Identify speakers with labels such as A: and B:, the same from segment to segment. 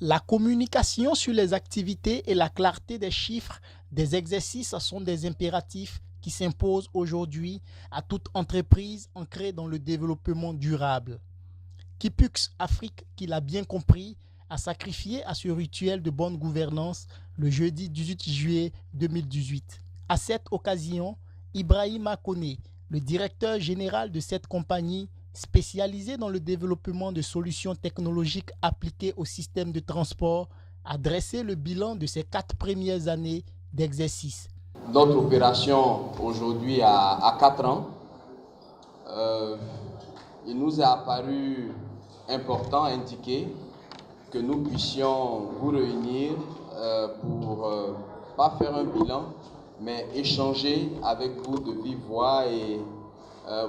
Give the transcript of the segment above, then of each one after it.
A: La communication sur les activités et la clarté des chiffres des exercices sont des impératifs qui s'imposent aujourd'hui à toute entreprise ancrée dans le développement durable. Kipux Afrique, qui l'a bien compris, a sacrifié à ce rituel de bonne gouvernance le jeudi 18 juillet 2018. À cette occasion, Ibrahima Koné, le directeur général de cette compagnie spécialisée dans le développement de solutions technologiques appliquées au système de transport, a dressé le bilan de ses 4 premières années d'exercice.
B: Notre opération aujourd'hui a 4 ans. Il nous est apparu important, indiqué, que nous puissions vous réunir pour pas faire un bilan, mais échanger avec vous de vive voix et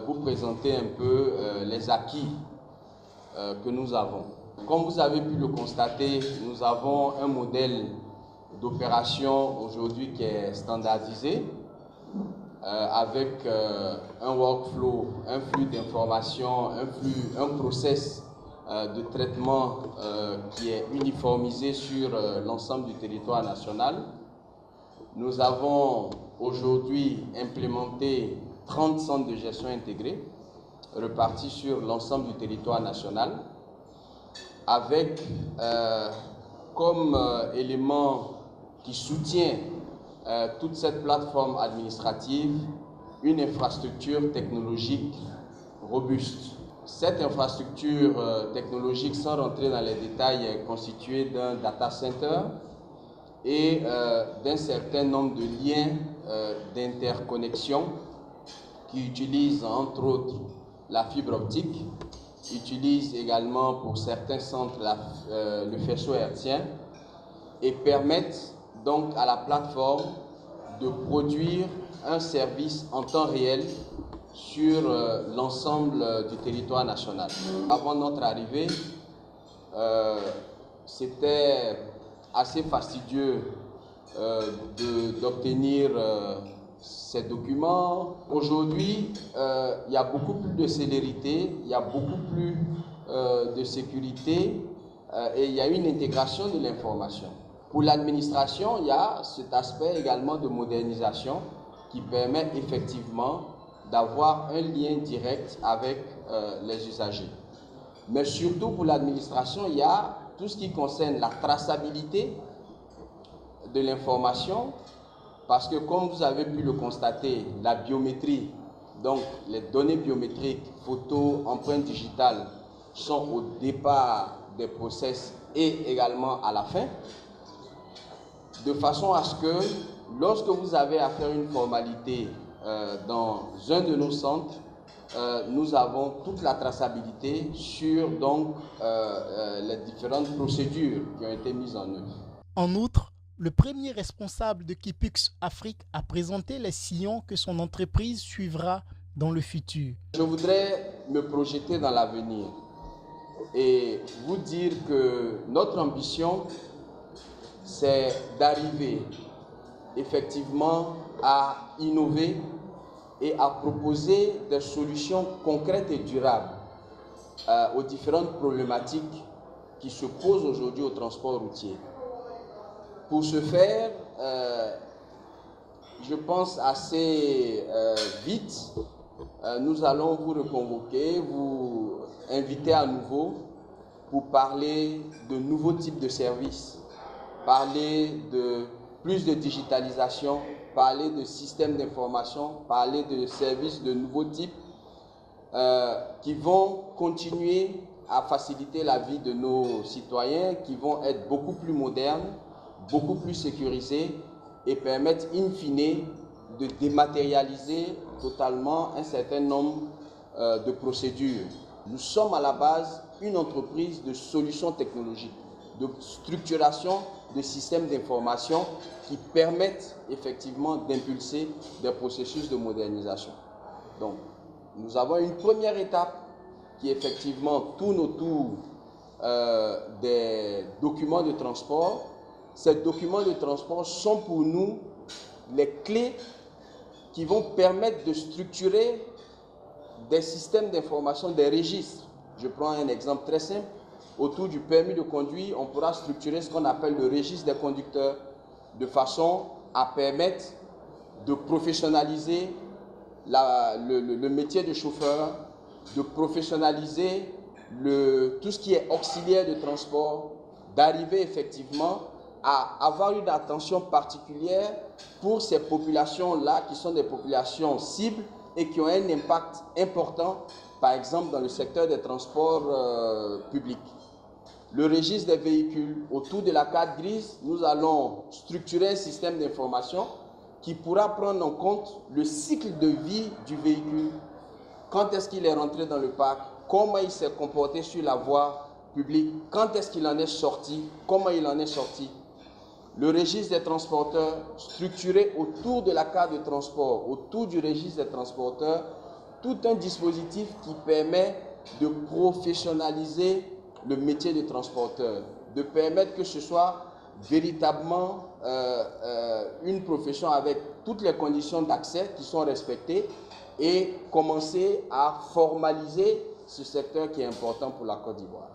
B: vous présenter un peu les acquis que nous avons. Comme vous avez pu le constater, nous avons un modèle d'opération aujourd'hui qui est standardisé avec un workflow, un flux d'informations, un process de traitement qui est uniformisé sur l'ensemble du territoire national. Nous avons aujourd'hui implémenté 30 centres de gestion intégrés repartis sur l'ensemble du territoire national avec comme élément qui soutient toute cette plateforme administrative une infrastructure technologique robuste. Cette infrastructure technologique, sans rentrer dans les détails, est constituée d'un data center et d'un certain nombre de liens d'interconnexion qui utilisent entre autres la fibre optique, utilisent également pour certains centres le faisceau hertzien et permettent donc à la plateforme de produire un service en temps réel sur l'ensemble du territoire national. Avant notre arrivée, c'était assez fastidieux d'obtenir ces documents. Aujourd'hui, il y a beaucoup plus de célérité, il y a beaucoup plus de sécurité et il y a une intégration de l'information. Pour l'administration, il y a cet aspect également de modernisation qui permet effectivement d'avoir un lien direct avec les usagers. Mais surtout pour l'administration, il y a tout ce qui concerne la traçabilité de l'information, parce que comme vous avez pu le constater, la biométrie, donc les données biométriques, photos, empreintes digitales, sont au départ des process et également à la fin, de façon à ce que lorsque vous avez à faire une formalité dans un de nos centres, nous avons toute la traçabilité sur donc, les différentes procédures qui ont été mises en œuvre.
A: En outre, le premier responsable de Kipux Afrique a présenté les sillons que son entreprise suivra dans le futur.
B: Je voudrais me projeter dans l'avenir et vous dire que notre ambition, c'est d'arriver effectivement à innover et à proposer des solutions concrètes et durables aux différentes problématiques qui se posent aujourd'hui au transport routier. Pour ce faire, je pense assez vite, nous allons vous reconvoquer, vous inviter à nouveau pour parler de nouveaux types de services, parler de plus de digitalisation, parler de systèmes d'information, parler de services de nouveaux types qui vont continuer à faciliter la vie de nos citoyens, qui vont être beaucoup plus modernes, beaucoup plus sécurisés et permettre in fine de dématérialiser totalement un certain nombre de procédures. Nous sommes à la base une entreprise de solutions technologiques, de structuration de systèmes d'information qui permettent effectivement d'impulser des processus de modernisation. Donc, nous avons une première étape qui effectivement tourne autour des documents de transport. Ces documents de transport sont pour nous les clés qui vont permettre de structurer des systèmes d'information, des registres. Je prends un exemple très simple. autour du permis de conduire, on pourra structurer ce qu'on appelle le registre des conducteurs de façon à permettre de professionnaliser le métier de chauffeur, de professionnaliser tout ce qui est auxiliaire de transport, d'arriver effectivement à avoir une attention particulière pour ces populations-là qui sont des populations cibles et qui ont un impact important, par exemple dans le secteur des transports publics. Le registre des véhicules, autour de la carte grise, nous allons structurer un système d'information qui pourra prendre en compte le cycle de vie du véhicule. Quand est-ce qu'il est rentré dans le parc, comment il s'est comporté sur la voie publique, quand est-ce qu'il en est sorti, comment il en est sorti. Le registre des transporteurs, structuré autour de la carte de transport, autour du registre des transporteurs, tout un dispositif qui permet de professionnaliser le métier de transporteur, de permettre que ce soit véritablement une profession avec toutes les conditions d'accès qui sont respectées et commencer à formaliser ce secteur qui est important pour la Côte d'Ivoire.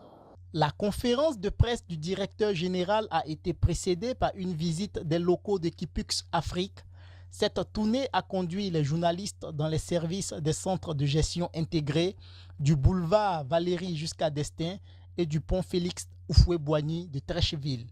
A: La conférence de presse du directeur général a été précédée par une visite des locaux d'Equipux Afrique. Cette tournée a conduit les journalistes dans les services des centres de gestion intégrés, du boulevard Valérie jusqu'à Destin et du pont Félix Houphouët-Boigny de Treichville.